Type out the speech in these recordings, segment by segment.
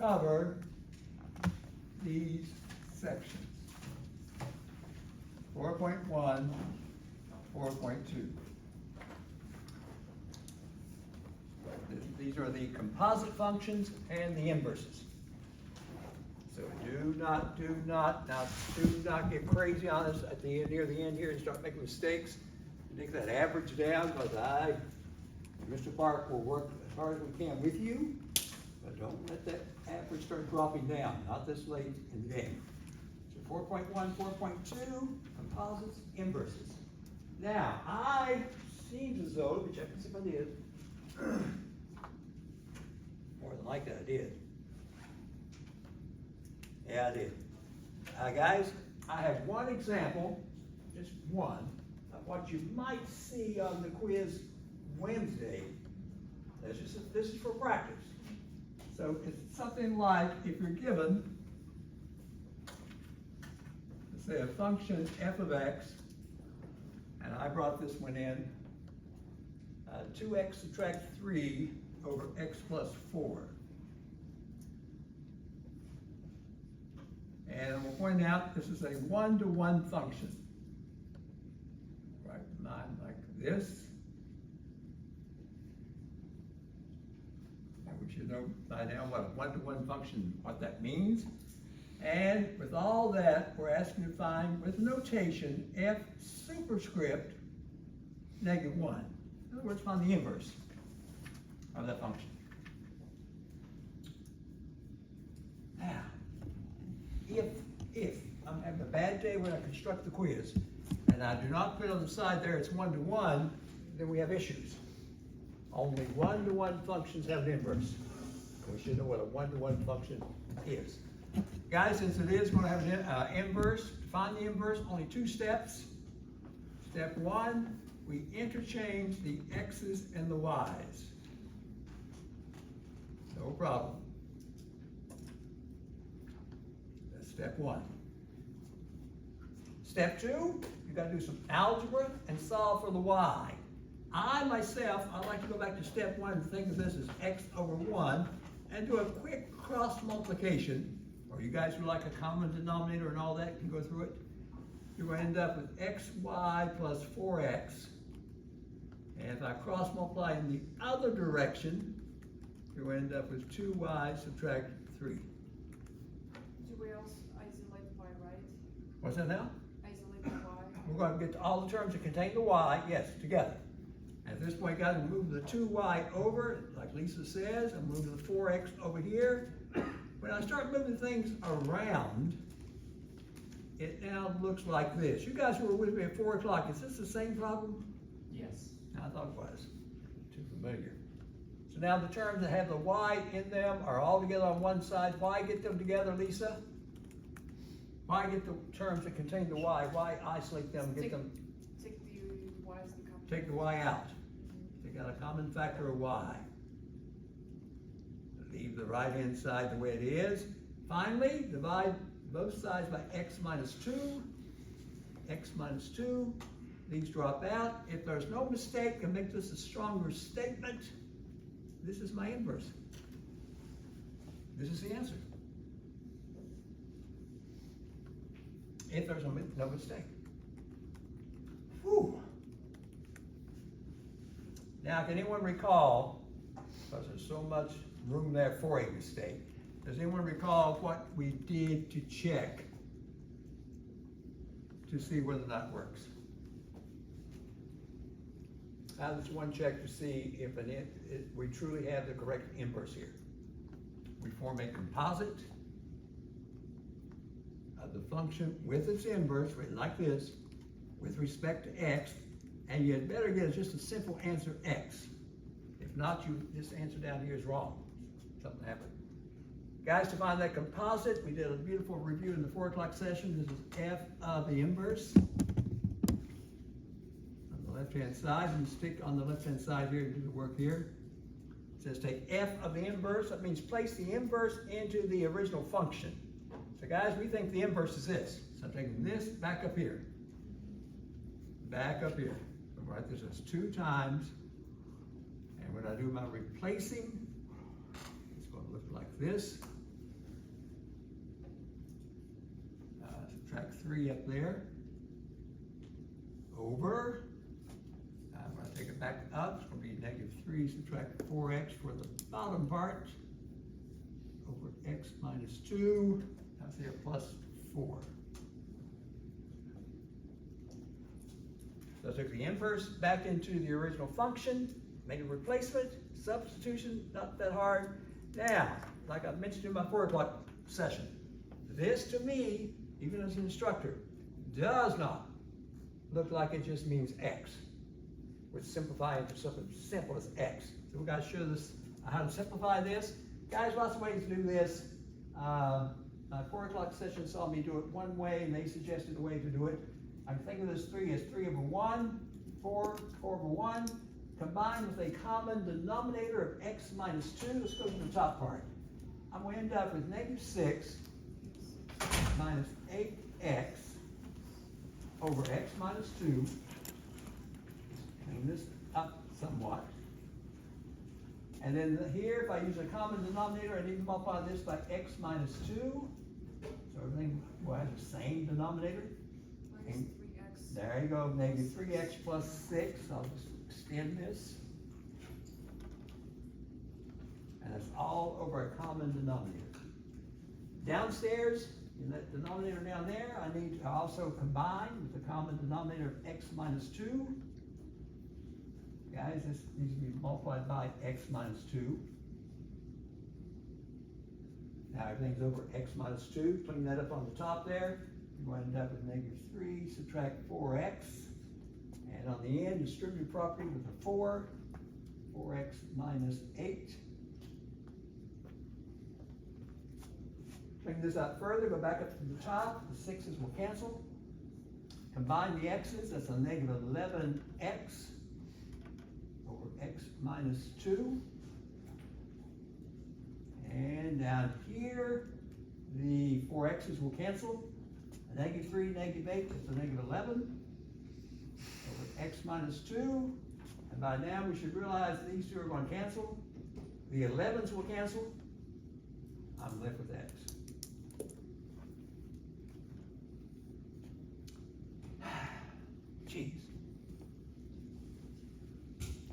cover these sections. 4.1, 4.2. These are the composite functions and the inverses. So do not get crazy on us at the end, near the end here, and start making mistakes. Take that average down, because Mr. Park will work as hard as we can with you, but don't let that average start dropping down, not this late in the game. So 4.1, 4.2, composites, inverses. Now, seems as though, let me check and see if I did. More than likely I did. Yeah, I did. Guys, I have one example, just one, of what you might see on the quiz Wednesday. This is for practice. So it's something like, if you're given, let's say a function f of x, and I brought this one in, 2x subtract 3 over x plus 4. And we'll point out this is a one-to-one function. Right, mine like this. And we should know by now what a one-to-one function, what that means. And with all that, we're asking to find, with notation, f superscript -1. In other words, find the inverse of that function. Now, if I'm having a bad day when I construct the quiz, and I do not put on the side there it's one-to-one, then we have issues. Only one-to-one functions have an inverse. We should know what a one-to-one function is. Guys, since it is going to have an inverse, to find the inverse, only 2 steps. Step 1, we interchange the x's and the y's. No problem. That's step 1. Step 2, you got to do some algebra and solve for the y. I like to go back to step 1 and think of this as x over 1 and do a quick cross multiplication. Or you guys who like a common denominator and all that can go through it. You're going to end up with xy plus 4x. And if I cross multiply in the other direction, you're going to end up with 2y subtract 3. Do we also isolate y, right? What's that now? Isolate the y. We're going to get to all the terms that contain the y, yes, together. At this point, guys, I'm moving the 2y over, like Lisa says. I'm moving the 4x over here. When I start moving things around, it now looks like this. You guys who were with me at 4 o'clock, is this the same problem? Yes. I thought it was. Too familiar. So now the terms that have the y in them are all together on one side. Why get them together, Lisa? Why get the terms that contain the y? Why isolate them? Take the y's and come. Take the y out. Take out a common factor of y. Leave the right-hand side the way it is. Finally, divide both sides by x minus 2. X minus 2. These drop out. If there's no mistake, and make this a stronger statement, this is my inverse. This is the answer. If there's no mistake. Whew. Now, can anyone recall, because there's so much room there for a mistake, does anyone recall what we did to check to see whether or not it works? How does one check to see if we truly have the correct inverse here? We form a composite of the function with its inverse, written like this, with respect to x, and you had better get just a simple answer x. If not, this answer down here is wrong. Something happened. Guys, to find that composite, we did a beautiful review in the 4 o'clock session. This is f of the inverse. On the left-hand side, and stick on the left-hand side here and do the work here. It says take f of the inverse. That means place the inverse into the original function. So guys, we think the inverse is this. So I'm taking this back up here. Back up here. I'll write this as 2 times. And when I do my replacing, it's going to look like this. 3 up there, over, I'm gonna take it back up, it's gonna be negative 3 subtract 4x for the bottom part, over x minus 2, that's here plus 4. So I took the inverse back into the original function, made a replacement, substitution, not that hard. Now, like I mentioned in my 4 o'clock session, this to me, even as an instructor, does not look like it just means x. We're simplifying to something simple as x. So we're gonna show this how to simplify this. Guys, lots of ways to do this. My 4 o'clock session saw me do it one way, and they suggested a way to do it. I'm thinking of this 3 as 3 over 1, 4 over 1, combined with a common denominator of x minus 2. Let's go to the top part. I'm going to end up with negative 6 minus 8x over x minus 2. Clean this up somewhat. And then here, if I use a common denominator, I need to multiply this by x minus 2. So everything will have the same denominator. Minus 3x. There you go, negative 3x plus 6. I'll just extend this. And it's all over a common denominator. Downstairs, in that denominator down there, I need to also combine with the common denominator of x minus 2. Guys, this needs to be multiplied by x minus 2. Now everything's over x minus 2. Clean that up on the top there. You're going to end up with negative 3, subtract 4x. And on the end, distributive property with a 4. 4x minus 8. Clean this out further, go back up to the top. The 6's will cancel. Combine the x's, that's a negative 11x over x minus 2. And down here, the 4x's will cancel. A negative 3, negative 8, that's a negative 11 over x minus 2. And by now we should realize these two are going to cancel. The 11's will cancel. I'm left with x. Jeez.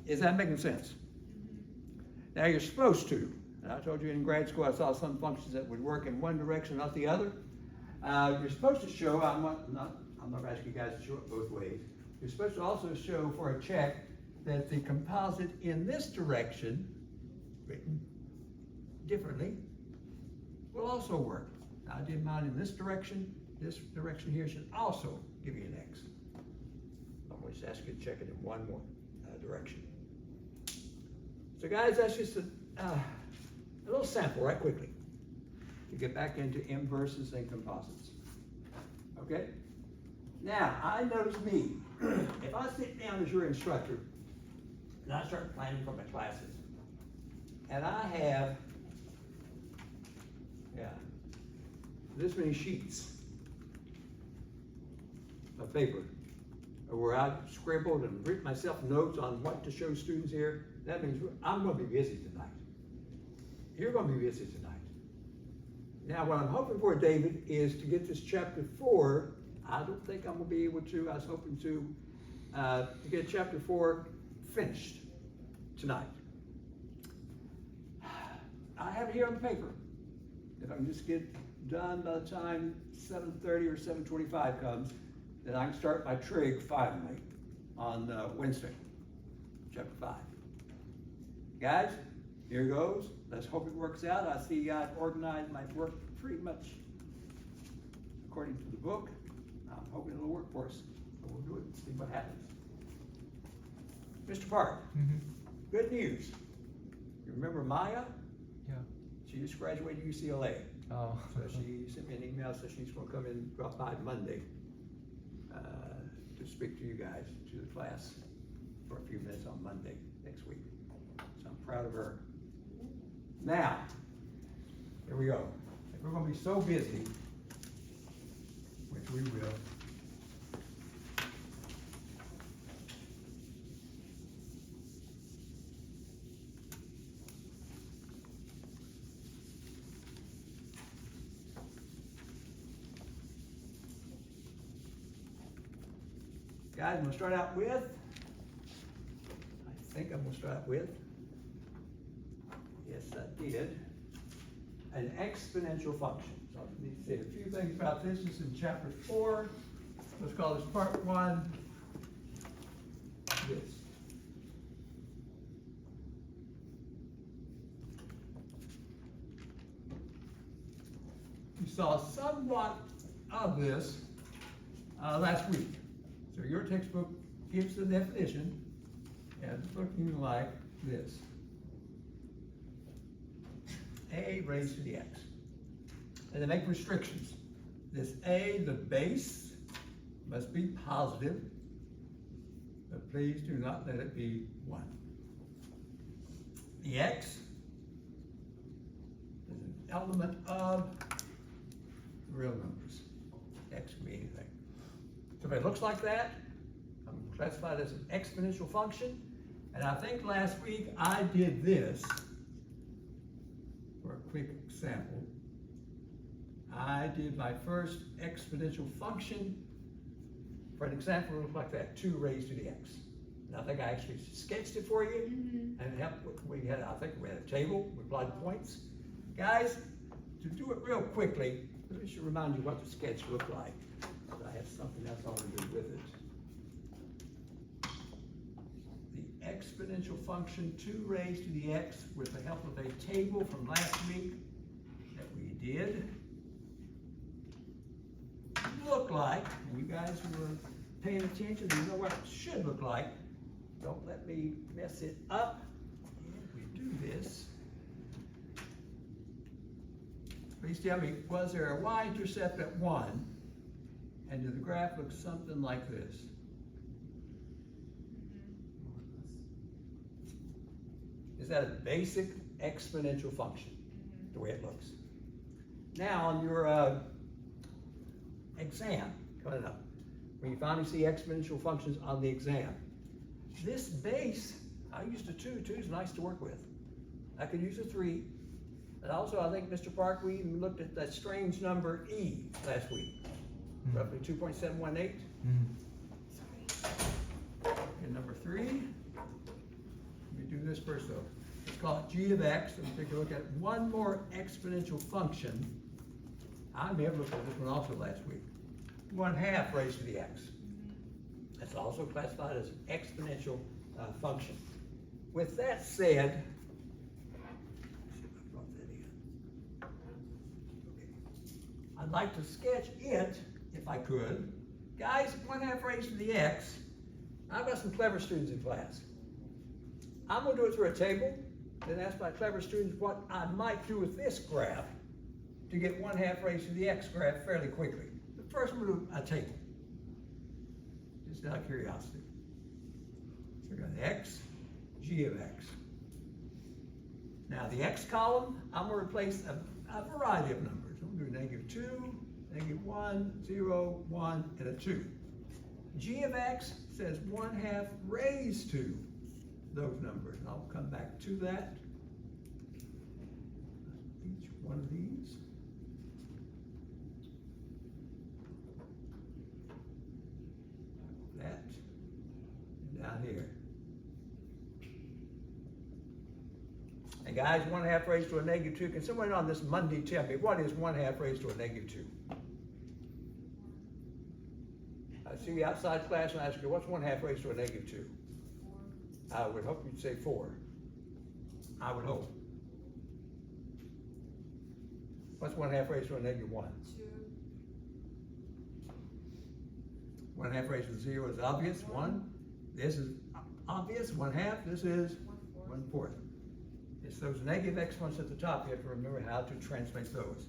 Is that making sense? Now you're supposed to. And I told you in grad school I saw some functions that would work in one direction, not the other. You're supposed to show, I'm not asking you guys to show it both ways. You're supposed to also show for a check that the composite in this direction, written differently, will also work. Now, I did mine in this direction. This direction here should also give you an X. I'm going to ask you to check it in one more direction. So guys, that's just a little sample right quickly to get back into inverses and composites. Okay? Now, I notice me, if I sit down as your instructor and I start planning for my classes, and I have, this many sheets of paper where I've scribbled and written myself notes on what to show students here, that means I'm going to be busy tonight. You're going to be busy tonight. Now, what I'm hoping for, David, is to get this chapter 4. I don't think I'm going to be able to. I was hoping to get chapter 4 finished tonight. I have it here on the paper. If I can just get done by the time 7:30 or 7:25 comes, then I can start my trig finally on Wednesday, chapter 5. Guys, here goes. Let's hope it works out. I see I've organized my work pretty much according to the book. I'm hoping it'll work for us. So we'll do it and see what happens. Mr. Park, good news. You remember Maya? Yeah. She just graduated UCLA. Oh. So she sent me an email, so she's going to come in and drop by Monday to speak to you guys, to the class, for a few minutes on Monday next week. So I'm proud of her. Now, here we go. If we're going to be so busy, which we will, Guys, I'm gonna start out with, I think I'm gonna start out with, yes, I did, an exponential function. So let me say a few things about this. This is in chapter 4. Let's call this part 1, this. You saw somewhat of this last week. So your textbook gives the definition, and it's looking like this. A raised to the x. And they make restrictions. This a, the base, must be positive, but please do not let it be 1. The x is an element of real numbers. X can be anything. So if it looks like that, I'm classified as an exponential function. And I think last week I did this for a quick example. I did my first exponential function for an example that looked like that, 2 raised to the x. And I think I actually sketched it for you. And it helped. We had, I think we had a table, we applied points. Guys, to do it real quickly, let me just remind you what the sketch looked like. I have something else I want to do with it. The exponential function 2 raised to the x with the help of a table from last week that we did. Look like, and you guys who were paying attention, you know what it should look like. Don't let me mess it up. And we do this. Please tell me, was there a y-intercept at 1? And the graph looks something like this. Is that a basic exponential function, the way it looks? Now on your exam coming up, when you finally see exponential functions on the exam, this base, I used a 2. 2 is nice to work with. I could use a 3. And also, I think, Mr. Park, we even looked at that strange number E last week. Roughly 2.718. And number 3, let me do this first though. Let's call it g of x, and take a look at one more exponential function. I may have looked at this one also last week. 1/2 raised to the x. That's also classified as an exponential function. With that said, I'd like to sketch it, if I could. Guys, 1/2 raised to the x. I've got some clever students in class. I'm going to do it through a table, then ask my clever students what I might do with this graph to get 1/2 raised to the x graph fairly quickly. But first, I'm going to do a table, just out of curiosity. So we've got x, g of x. Now, the x column, I'm going to replace a variety of numbers. I'm going to do -2, -1, 0, 1, and a 2. G of x says 1/2 raised to those numbers. And I'll come back to that. Each one of these. That. And down here. And guys, 1/2 raised to a -2. Can someone on this Monday tell me what is 1/2 raised to a -2? I see you outside class and I ask you, what's 1/2 raised to a -2? I would hope you'd say 4. I would hope. What's 1/2 raised to a -1? 2. 1/2 raised to 0 is obvious. 1. This is obvious. 1/2. This is 1/4. It's those negative exponents at the top. You have to remember how to translate those.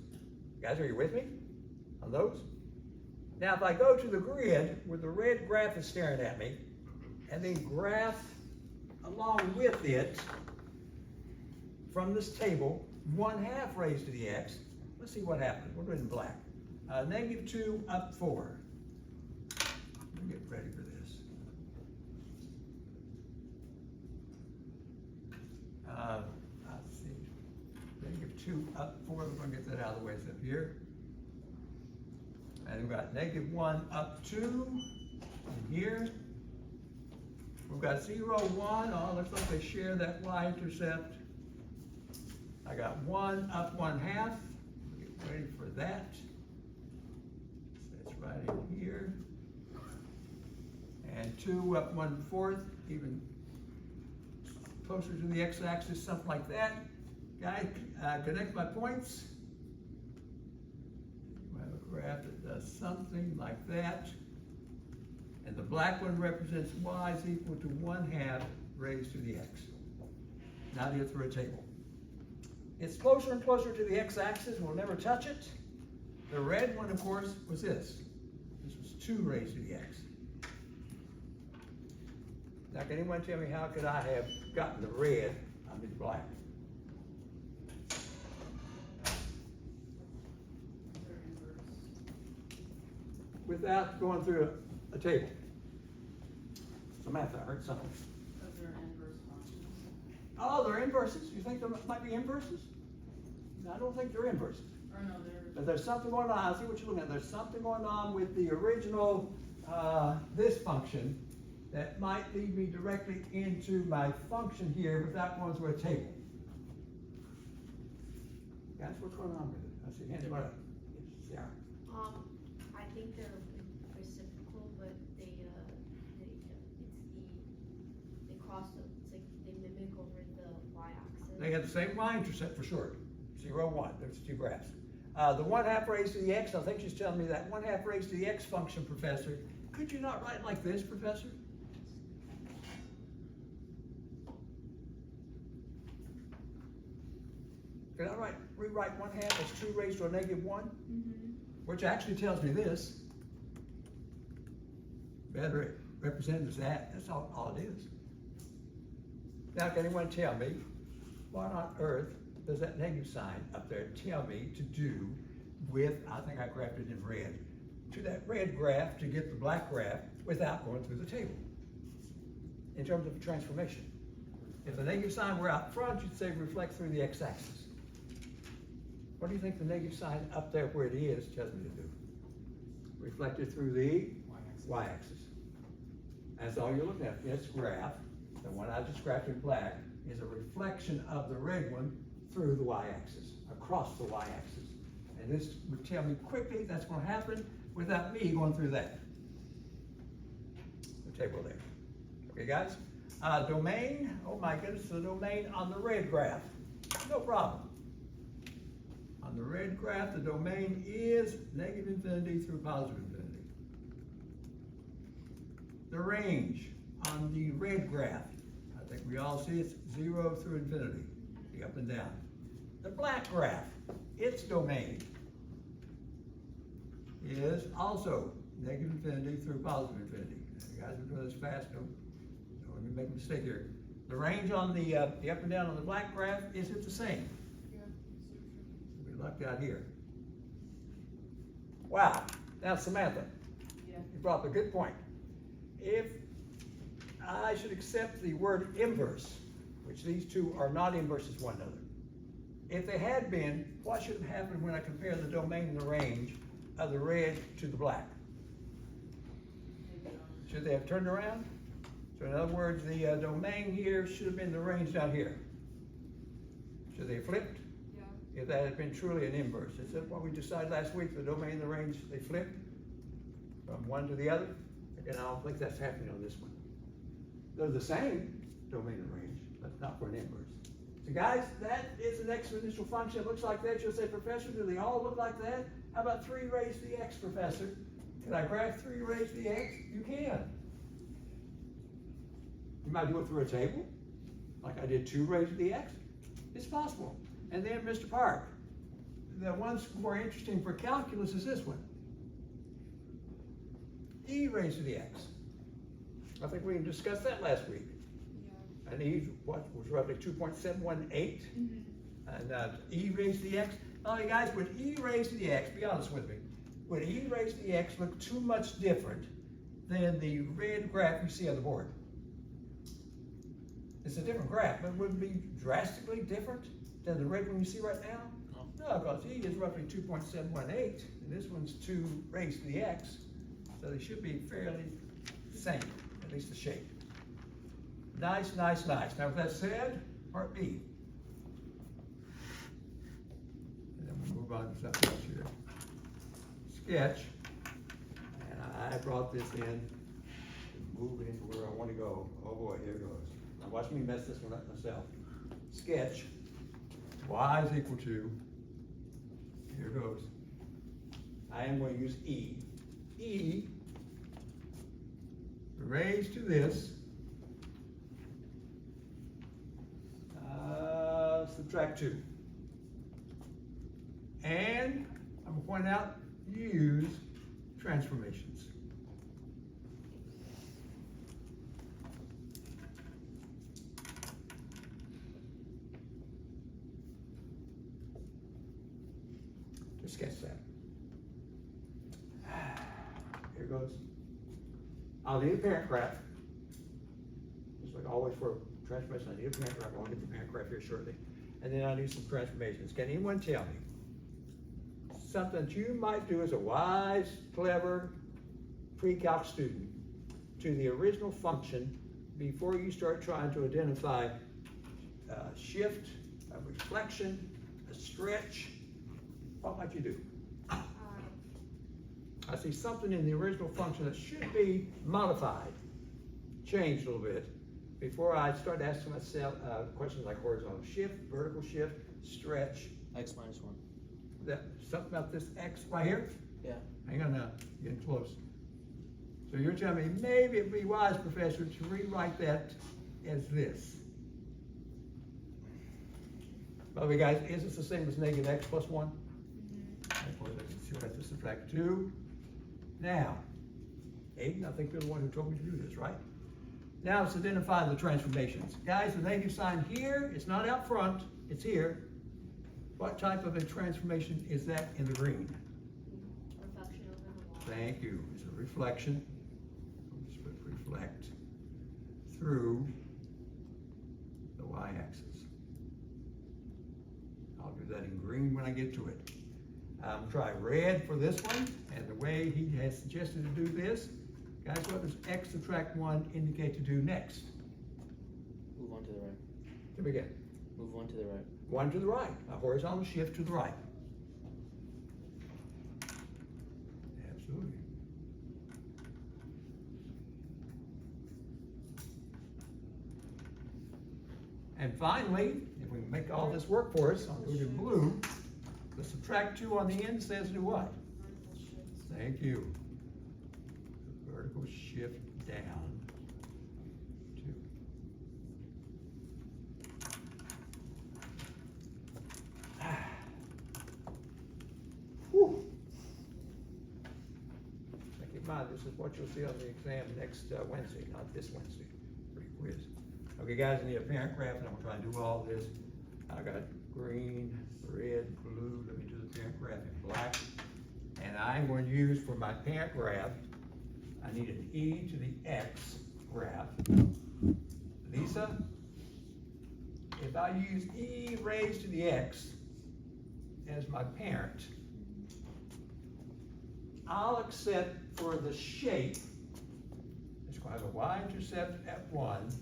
Guys, are you with me on those? Now, if I go to the grid where the red graph is staring at me, and then graph along with it from this table 1/2 raised to the x, let's see what happens. We'll do it in black. -2 up 4. Let me get ready for this. Let's see. -2 up 4. We're going to get that out of the way. It's up here. And we've got -1 up 2 in here. We've got 0, 1, oh, looks like they share that y-intercept. I got 1 up 1/2, get ready for that. So that's right in here. And 2 up 1/4, even closer to the x-axis, something like that. Guys, connect my points. I have a graph that does something like that. And the black one represents y is equal to 1/2 raised to the x. Now do it through a table. It's closer and closer to the x-axis, we'll never touch it. The red one, of course, was this. This was 2 raised to the x. Now can anyone tell me how could I have gotten the red out of the black? Without going through a table. Samantha, I heard something. Because they're inverse functions. Oh, they're inverses? You think there might be inverses? No, I don't think they're inverses. Or no, they're. But there's something going on, I see what you're looking at. There's something going on with the original, this function that might lead me directly into my function here without going through a table. Guys, what's going on with it? I see hands right up. Yes, Sarah. I think they're reciprocal, but they cross, it's like they mimic over the y-axis. They have the same y-intercept for sure. 0, 1, there's 2 graphs. The 1/2 raised to the x, I think she's telling me that 1/2 raised to the x function, Professor. Could you not write it like this, Professor? Could I rewrite 1/2 as 2 raised to a -1? Which actually tells me this. Better it represented as that. That's all it is. Now, can anyone tell me what on earth does that negative sign up there tell me to do with, I think I graphed it in red, to that red graph to get the black graph without going through the table? In terms of transformation. If the negative sign were out front, you'd say reflect through the x-axis. What do you think the negative sign up there where it is tells me to do? Reflect it through the y-axis. That's all you're looking at. This graph, the one I just graphed in black, is a reflection of the red one through the y-axis, across the y-axis. And this would tell me quickly that's going to happen without me going through that. The table there. Okay, guys? Domain, oh my goodness, the domain on the red graph. No problem. On the red graph, the domain is -infinity through +infinity. The range on the red graph, I think we all see it's 0 through infinity, the up and down. The black graph, its domain is also -infinity through +infinity. You guys are doing this fast, don't let me make a mistake here. The range on the up and down on the black graph, is it the same? We lucked out here. Wow, now Samantha, Yeah. you brought up a good point. If I should accept the word inverse, which these two are not inverses one another, if they had been, what should have happened when I compare the domain and the range of the red to the black? Should they have turned around? So in other words, the domain here should have been the range down here. Should they have flipped? Yeah. If that had been truly an inverse. Is that what we decided last week, the domain and the range, they flipped from one to the other? And I don't think that's happening on this one. They're the same, domain and range, but not for an inverse. So guys, that is an exponential function. It looks like that. You'll say, Professor, do they all look like that? How about 3 raised to the x, Professor? Can I graph 3 raised to the x? You can. You might do it through a table, like I did 2 raised to the x. It's possible. And then, Mr. Park, the one's more interesting for calculus is this one. E raised to the x. I think we discussed that last week. Yeah. And E was roughly 2.718. And E raised to the x. Oh, you guys, would E raised to the x, be honest with me, would E raised to the x look too much different than the red graph you see on the board? It's a different graph, but would it be drastically different than the red one you see right now? No, because E is roughly 2.718, and this one's 2 raised to the x, so they should be fairly the same, at least the shape. Nice, nice, nice. Now with that said, part B. And then we'll move on to something else here. Sketch. And I brought this in to move it into where I want to go. Oh boy, here it goes. Now watch me mess this one up myself. Sketch. Y is equal to, here goes. I am going to use E. E raised to this, subtract 2. And I'm going to point out, use transformations. To sketch that. Here goes. I'll need a parent graph. Just like always for transformation, I need a parent graph. I'll get the parent graph here shortly. And then I need some transformations. Can anyone tell me something that you might do as a wise, clever, pre-calc student to the original function before you start trying to identify a shift, a reflection, a stretch? What might you do? I see something in the original function that should be modified, changed a little bit, before I start asking myself questions like horizontal shift, vertical shift, stretch. X minus 1. That, something about this X right here? Yeah. Hang on now, getting close. So you're telling me maybe it'd be wise, Professor, to rewrite that as this. By the way, guys, is this the same as negative X plus 1? Of course, I can see I have to subtract 2. Now, Aiden, I think you're the one who told me to do this, right? Now let's identify the transformations. Guys, the negative sign here, it's not out front, it's here. What type of a transformation is that in the green? Reflection over the wall. Thank you. It's a reflection. I'll just put reflect through the y-axis. I'll do that in green when I get to it. Try red for this one, and the way he has suggested to do this, guys, what does X subtract 1 indicate to do next? Move 1 to the right. To begin. Move 1 to the right. 1 to the right, a horizontal shift to the right. Absolutely. And finally, if we can make all this work for us, I'll go to blue. The subtract 2 on the end says do what? Thank you. The vertical shift down 2. Whew. Keep in mind, this is what you'll see on the exam next Wednesday, not this Wednesday, for your quiz. Okay, guys, I need a parent graph, and I'm gonna try and do all this. I got green, red, blue. Let me do the parent graph in black. And I'm going to use for my parent graph, I need an e to the x graph. Lisa, if I use e raised to the x as my parent, I'll accept for the shape, it's going to have a y-intercept at 1,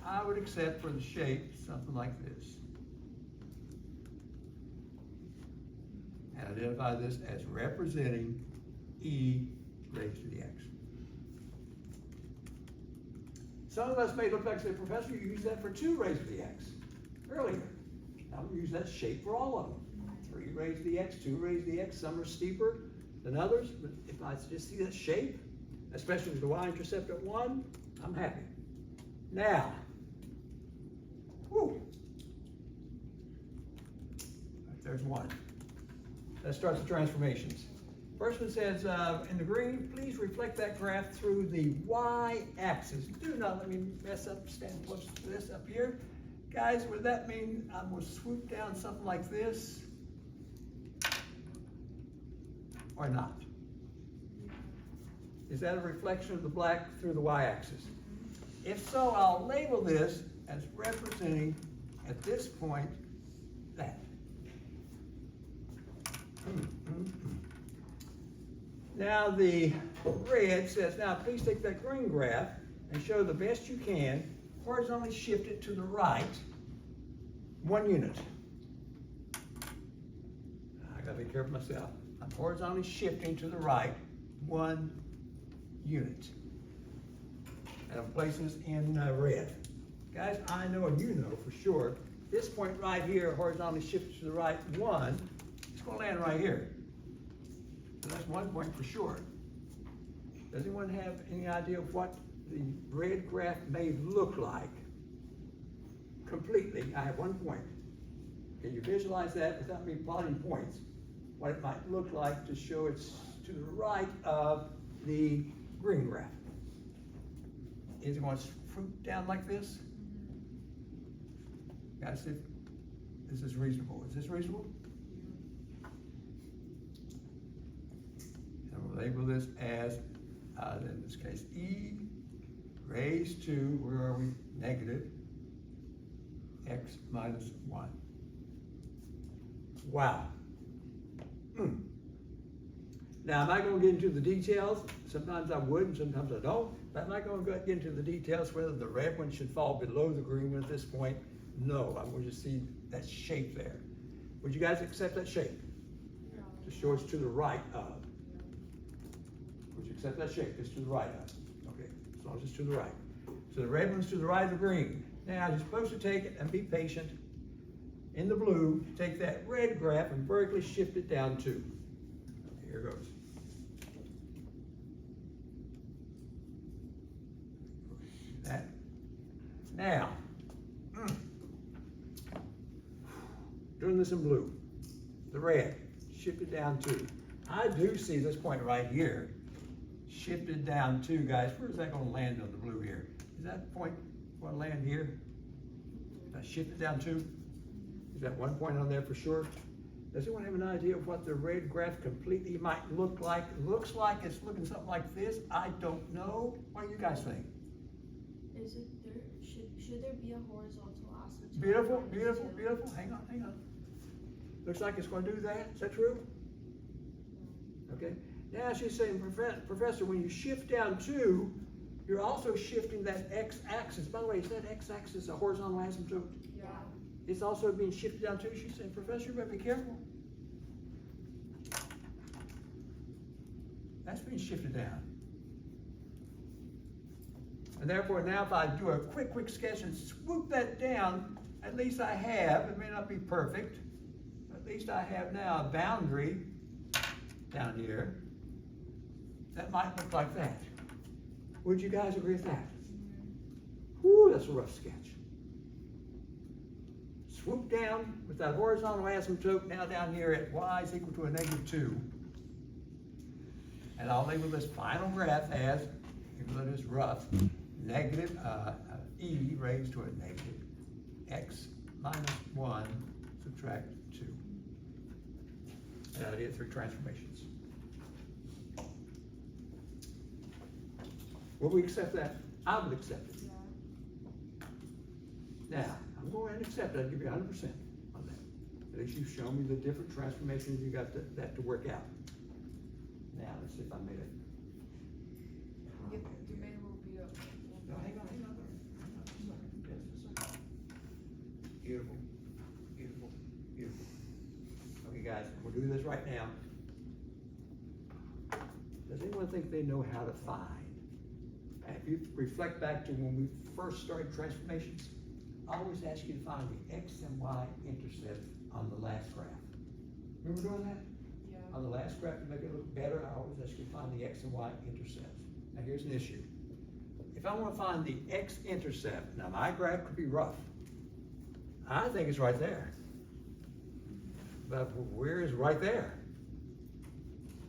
I would accept for the shape something like this. And identify this as representing e raised to the x. Some of us may look back and say, Professor, you used that for 2 raised to the x earlier. I'm going to use that shape for all of them. 3 raised to the x, 2 raised to the x. Some are steeper than others, but if I just see that shape, especially with the y-intercept at 1, I'm happy. Now, whew, there's 1. That starts the transformations. First one says, in the green, please reflect that graph through the y-axis. Do not let me mess up, stand close to this up here. Guys, would that mean I'm going to swoop down something like this? Or not? Is that a reflection of the black through the y-axis? If so, I'll label this as representing, at this point, that. Now the red says, now please take that green graph and show the best you can horizontally shifted to the right 1 unit. I gotta be careful myself. I'm horizontally shifting to the right 1 unit. And I'm placing this in red. Guys, I know and you know for sure, this point right here, horizontally shifted to the right 1, it's gonna land right here. So that's 1 point for sure. Does anyone have any idea of what the red graph may look like? Completely, I have 1 point. Can you visualize that without me plotting points? What it might look like to show it's to the right of the green graph. Is it going to swoop down like this? Guys, see if this is reasonable. Is this reasonable? And we'll label this as, in this case, e raised to, where are we? Negative x minus 1. Wow. Now, am I going to get into the details? Sometimes I would, and sometimes I don't. But am I going to get into the details whether the red one should fall below the green one at this point? No, I'm going to see that shape there. Would you guys accept that shape? No. To show it's to the right of. Would you accept that shape? It's to the right of. Okay, as long as it's to the right. So the red one's to the right of the green. Now, you're supposed to take it and be patient. In the blue, take that red graph and vertically shift it down 2. Here goes. That. Now, doing this in blue, the red, shift it down 2. I do see this point right here, shifted down 2, guys. Where's that going to land on the blue here? Is that point going to land here? I shift it down 2. Is that 1 point on there for sure? Does anyone have an idea of what the red graph completely might look like? It looks like it's looking something like this. I don't know. What do you guys think? Is it there, should there be a horizontal asymptote? Beautiful, minus beautiful, 2? beautiful. Hang on. Looks like it's going to do that. Is that true? Okay. Now she's saying, Professor, when you shift down 2, you're also shifting that x-axis. By the way, is that x-axis a horizontal asymptote? Yeah. It's also being shifted down 2. She's saying, Professor, you better be careful. That's being shifted down. And therefore, now if I do a quick sketch and swoop that down, at least I have, it may not be perfect, but at least I have now a boundary down here that might look like that. Would you guys agree with that? Whew, that's a rough sketch. Swoop down with that horizontal asymptote now down here at y is equal to a -2. And I'll label this final graph as, even though it is rough, negative e raised to a negative x minus 1 subtract 2. And I did 3 transformations. Will we accept that? I would accept it. Yeah. Now, I'm going to accept it. I'll give you 100% on that. At least you've shown me the different transformations you got that to work out. Now, let's see if I made it. The main will be up. No, hang on. Just a second. Beautiful. Okay, guys, we'll do this right now. Does anyone think they know how to find? If you reflect back to when we first started transformations, I always ask you to find the x and y intercept on the last graph. Remember doing that? Yeah. On the last graph, to make it look better, I always ask you to find the x and y intercepts. Now here's an issue. If I want to find the x-intercept, now my graph could be rough. I think it's right there. But where is right there?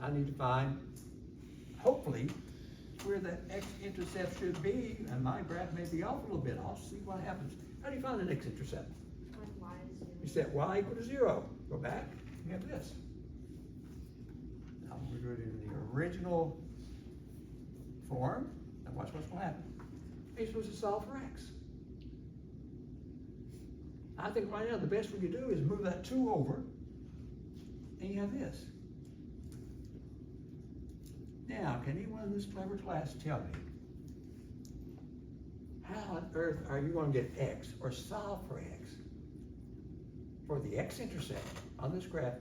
I need to find, hopefully, where that x-intercept should be, and my graph may be off a little bit. I'll see what happens. How do you find an x-intercept? When y is 0. You set y equal to 0. Go back, you have this. Now we're going to do it in the original form. Now watch what's going to happen. You're supposed to solve for x. I think right now the best we could do is move that 2 over, and you have this. Now, can anyone in this clever class tell me how on earth are you gonna get x or solve for x? For the x-intercept on this graph,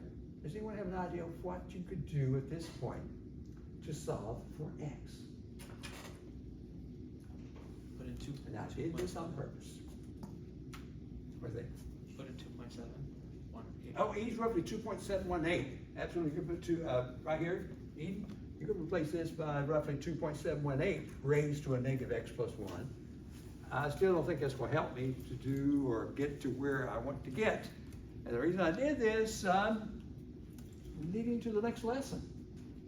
does anyone have an idea of what you could do at this point to solve for x? Put in two. And I did this on purpose. What do you think? Put in 2.7. 1. Oh, E's roughly 2.718. Absolutely, you could put two, right here, E, you could replace this by roughly 2.718 raised to a negative x plus 1. I still don't think that's going to help me to do or get to where I want to get. And the reason I did this, leading to the next lesson,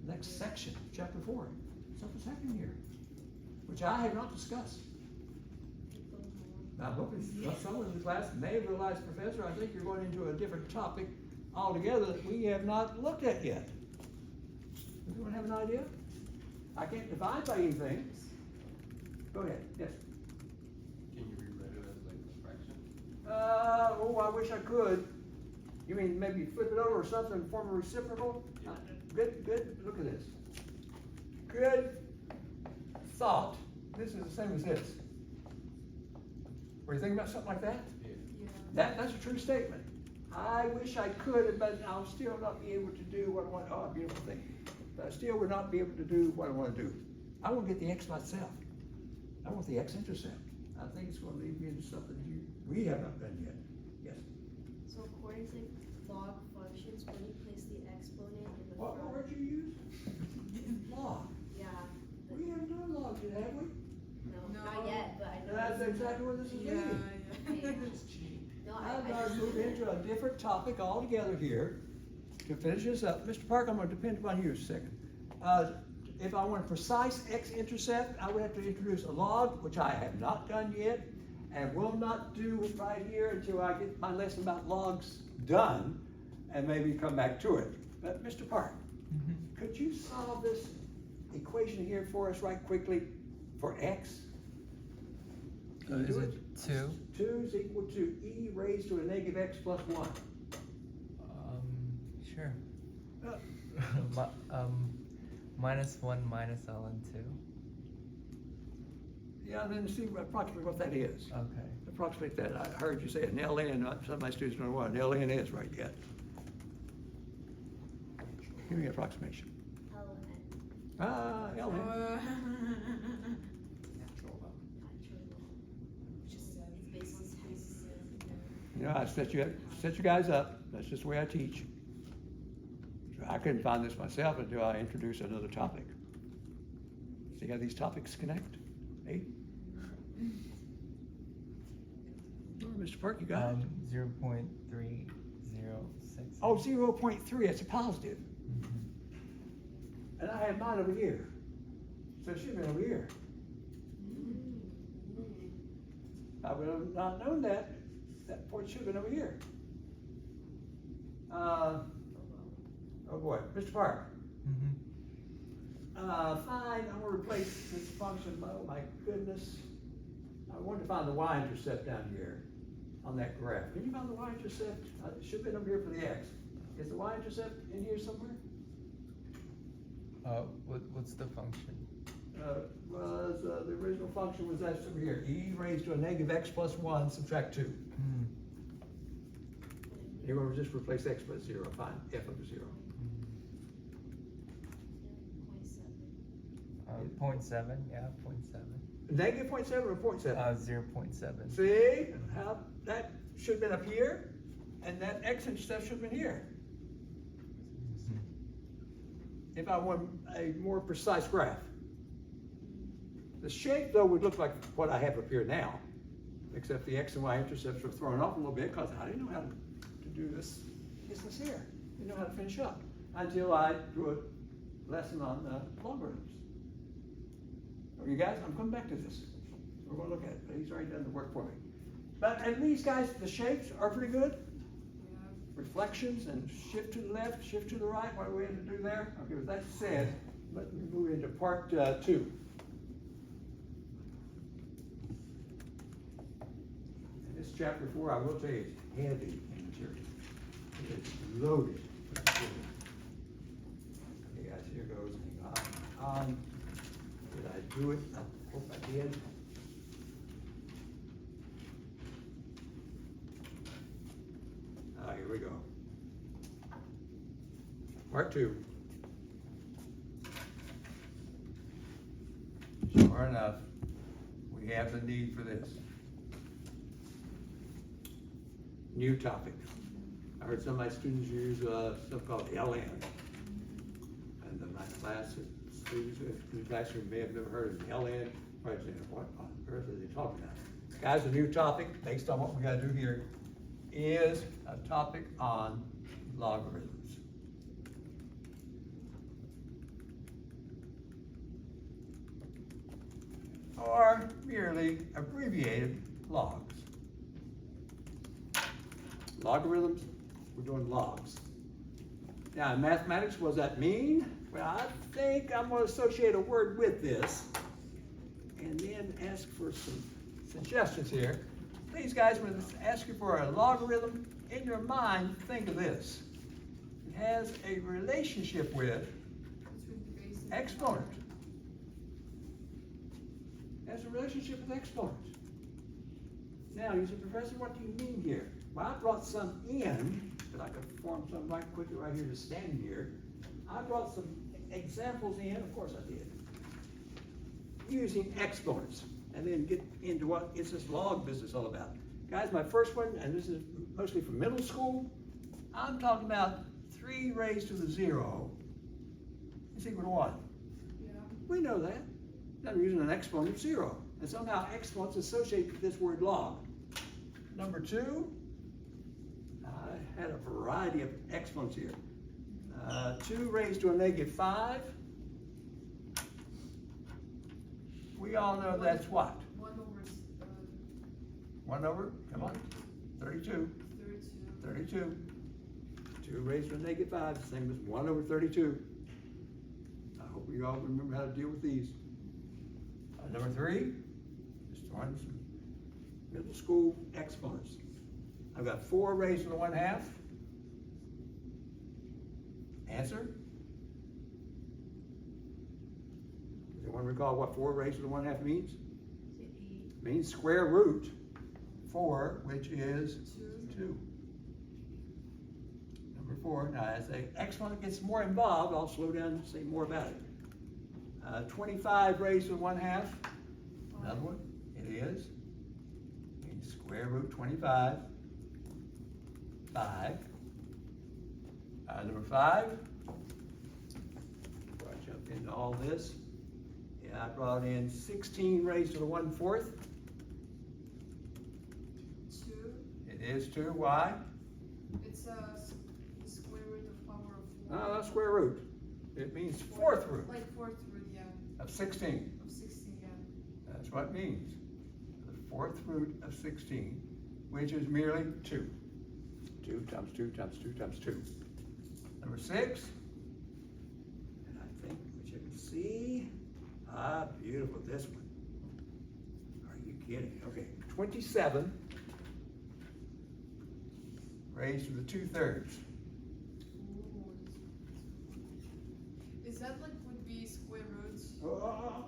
next section, chapter 4, something's happening here, which I have not discussed. Now, I'm hoping someone in the class may have realized, Professor, I think you're going into a different topic altogether that we have not looked at yet. Does anyone have an idea? I can't define by anything. Go ahead, yes. Can you rewrite it as like a fraction? Oh, I wish I could. You mean maybe flip it over or something and form a reciprocal? Yeah. Good, look at this. Good thought. This is the same as this. Were you thinking about something like that? Yeah. Yeah. That's a true statement. I wish I could, but I'll still not be able to do what I want. Oh, beautiful thing. But I still would not be able to do what I want to do. I want to get the x myself. I want the x-intercept. I think it's going to lead me into something we have not done yet. Yes. So according to log functions, when you place the exponent in the What front. word you use? Log. Yeah. We haven't done logs yet, have we? No, No. not yet, but I know. That's exactly what this is leading. No, I've I got to move into a different topic altogether here to finish this up. Mr. Park, I'm going to depend upon you a second. If I want a precise x-intercept, I would have to introduce a log, which I have not done yet, and will not do right here until I get my lesson about logs done, and maybe come back to it. But Mr. Park, could you solve this equation here for us right quickly for x? Can you Is do it 2? 2 is equal to e raised to a negative x plus 1. Sure. Uh, Minus 1 minus ln 2. Yeah, then see approximately what that is. Okay. Approximate that. I heard you say an ln. Some of my students don't know what an ln is right yet. Give me an approximation. LN. Ln. It's based on text. You know, I set you guys up. That's just the way I teach. So I couldn't find this myself until I introduce another topic. See how these topics connect? Hey? Mr. Park, you got it? 0.306. Oh, 0.3, that's a positive. Mhm. And I have mine over here. So it should have been over here. I would have not known that. That point should have been over here. Oh boy, Mr. Park. Mhm. Fine, I'm gonna replace this function. Oh my goodness. I wanted to find the y-intercept down here on that graph. Can you find the y-intercept? It should have been over here for the x. Is the y-intercept in here somewhere? What's the function? The original function was that over here. E raised to a negative x plus 1, subtract 2. Hmm. You're gonna just replace x by 0, fine, f of 0. 0.7, yeah, 0.7. Negative 0.7 or 0.7? 0.7. See, how that should have been up here, and that x-intercept should have been here. Mhm. If I want a more precise graph. The shape, though, would look like what I have up here now, except the x and y intercepts were thrown off a little bit because I didn't know how to do this business here. Didn't know how to finish up until I drew a lesson on logarithms. You guys, I'm coming back to this. We're going to look at it, but he's already done the work for me. But at least, guys, the shapes are pretty good. Reflections and shift to the left, shift to the right. What do we have to do there? Okay, with that said, let me move into part 2. And this chapter 4, I will tell you, is heavy in material. It's loaded. Okay, guys, here goes. Hang on. Did I do it? I hope I did. Part two. Sure enough, we have the need for this. New topic. I heard some of my students use stuff called LN. And my class, students in the classroom may have never heard of LN. Probably saying, what on earth are they talking about? Guys, a new topic, based on what we gotta do here, is a topic on logarithms. Or merely abbreviated logs. Logarithms, we're doing logs. Now in mathematics, what does that mean? Well, I think I'm gonna associate a word with this and then ask for some suggestions here. Please guys, when I ask you for a logarithm, in your mind, think of this. It has a relationship with Between the base and the exponent. Has a relationship with exponent. Now, you say, Professor, what do you mean here? Well, I brought some in, but I could form some right quickly right here just standing here. I brought some examples in, of course I did, using exponents, and then get into what is this log business all about. Guys, my first one, and this is mostly from middle school, I'm talking about 3 raised to the 0 is equal to 1. Yeah. We know that. I'm using an exponent of 0. And somehow exponents associated with this word log. Number 2, I had a variety of exponents here. 2 raised to a negative 5. We all know that's what? 1 over 1 over, come on, 32. 32. 32. 2 raised to a negative 5, the same as 1 over 32. I hope you all remember how to deal with these. Number 3, just throwing some middle school exponents. I've got 4 raised to the 1/2. Answer? Does anyone recall what 4 raised to the 1/2 means? Is it 8? Means square root 4, which is 2. Number 4, now as the exponent gets more involved, I'll slow down and say more about it. 25 raised to 1/2, another one, it is. Means square root 25, 5. Number 5, before I jump into all this, I brought in 16 raised to the 1/4. 2. It is 2, why? It's the square root of power of 4. No, that's square root. It means 4th root Like 4th root, yeah. of 16. Of 16, yeah. That's what it means. The 4th root of 16, which is merely 2. 2 times 2 times 2 times 2. Number 6, and I think, which you can see, beautiful, this one. Are you kidding? Okay, 27 raised to the 2/3. Ooh. Is that like would be square roots Oh,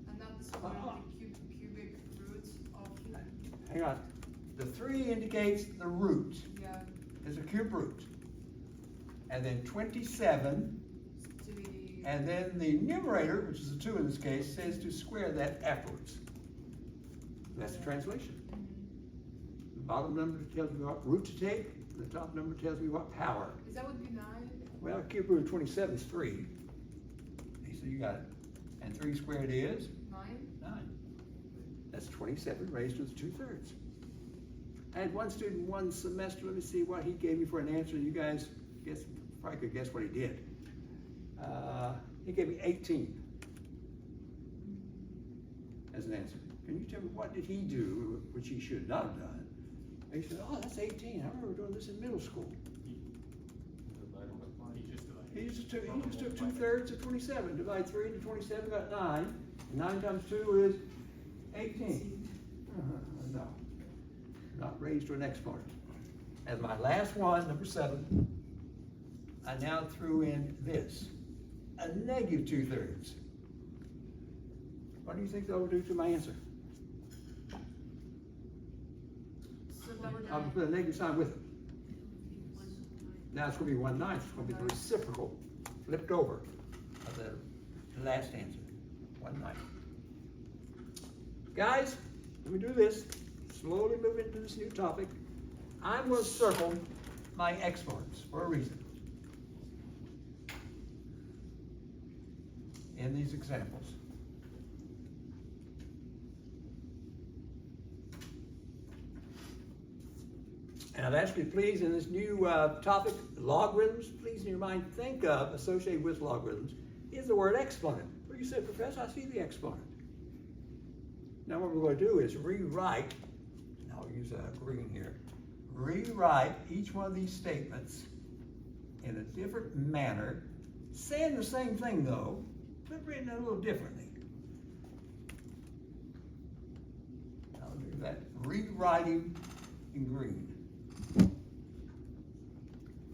and not the square the cubic roots of hang on. The 3 indicates the root. yeah Is a cube root. And then 27, to the and then the numerator, which is a 2 in this case, says to square that afterwards. That's the translation. The bottom number tells me what root to take, the top number tells me what power. Is that would be 9? Well, cube root of 27 is 3. So you got it. And 3 squared is 9? 9. That's 27 raised to the 2/3. I had one student one semester, let me see what he gave me for an answer. You guys probably could guess what he did. He gave me 18 as an answer. Can you tell me what did he do, which he should not have done? And he said, oh, that's 18. I remember doing this in middle school. He just took 2/3 of 27. Divide 3 into 27, got 9. 9 times 2 is 18. No, not raised to an exponent. As my last one, number 7, I now threw in this, a negative 2/3. What do you think that will do to my answer? So that would I'll put a negative sign with it. Now it's gonna be 1/9, it's gonna be the reciprocal, flipped over of the last answer, 1/9. Guys, let me do this, slowly move into this new topic. I'm gonna circle my exponents for a reason. In these examples. And I've asked you, please, in this new topic, logarithms, please in your mind think of, associated with logarithms, is the word exponent. Where you say, Professor, I see the exponent. Now what we're going to do is rewrite, and I'll use green here, rewrite each one of these statements in a different manner, saying the same thing though, but written a little differently. I'll do that, rewriting in green.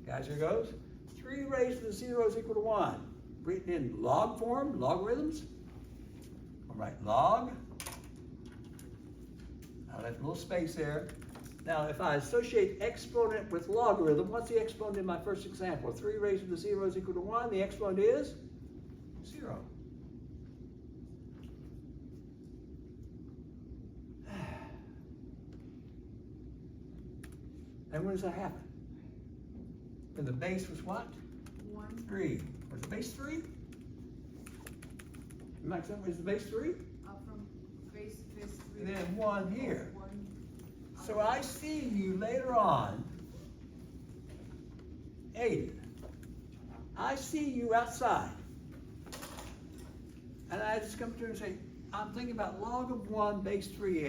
Guys, here goes. 3 raised to the 0 is equal to 1. Written in log form, logarithms. I'll write log. I'll have a little space there. Now, if I associate exponent with logarithm, what's the exponent in my first example? 3 raised to the 0 is equal to 1. The exponent is 0. And when does that happen? When the base was what? 1. 3. Was the base 3? Max, is the base 3? From base 3. And then 1 here. 1. So I see you later on, Aiden. I see you outside. And I just come to you and say, I'm thinking about log of 1 base 3,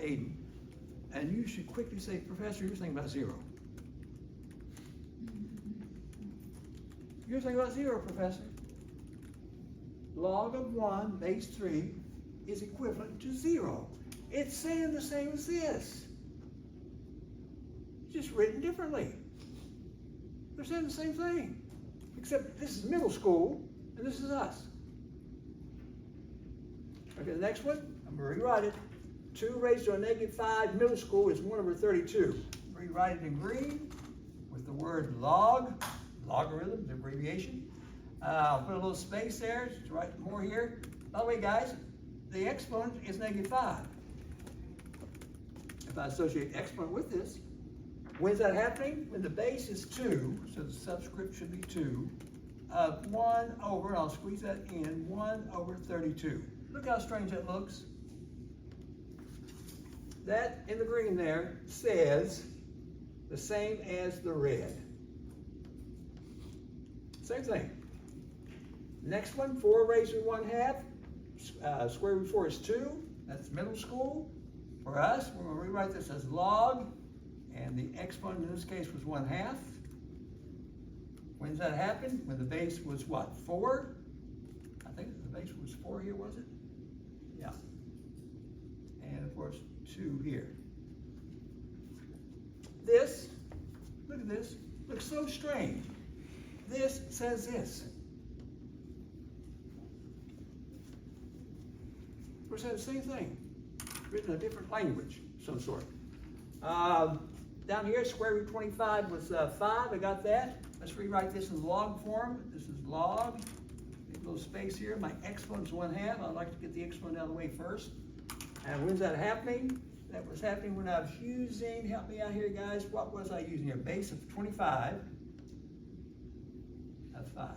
Aiden. And you should quickly say, Professor, you're thinking about 0. You're thinking about 0, Professor. Log of 1 base 3 is equivalent to 0. It's saying the same as this. Just written differently. They're saying the same thing. Except this is middle school, and this is us. Okay, the next one, I'm going to rewrite it. 2 raised to a negative 5, middle school is 1 over 32. Rewrite it in green with the word log, logarithm, the abbreviation. I'll put a little space there to write more here. By the way, guys, the exponent is negative 5. If I associate exponent with this, when's that happening? When the base is 2, so the subscript should be 2, 1 over, and I'll squeeze that in, 1 over 32. Look how strange that looks. That in the green there says the same as the red. Same thing. Next one, 4 raised to 1/2. Square root of 4 is 2. That's middle school. For us, we're going to rewrite this as log, and the exponent in this case was 1/2. When does that happen? When the base was what? 4? I think the base was 4 here, was it? Yeah. And of course, 2 here. This, look at this, looks so strange. This says this. We're saying the same thing, written in a different language, some sort. Down here, square root 25 was 5, I got that. Let's rewrite this in log form. This is log, a little space here. My exponent's 1/2. I'd like to get the exponent out of the way first. And when's that happening? That was happening when I was using, help me out here guys, what was I using here? Base of 25, of 5.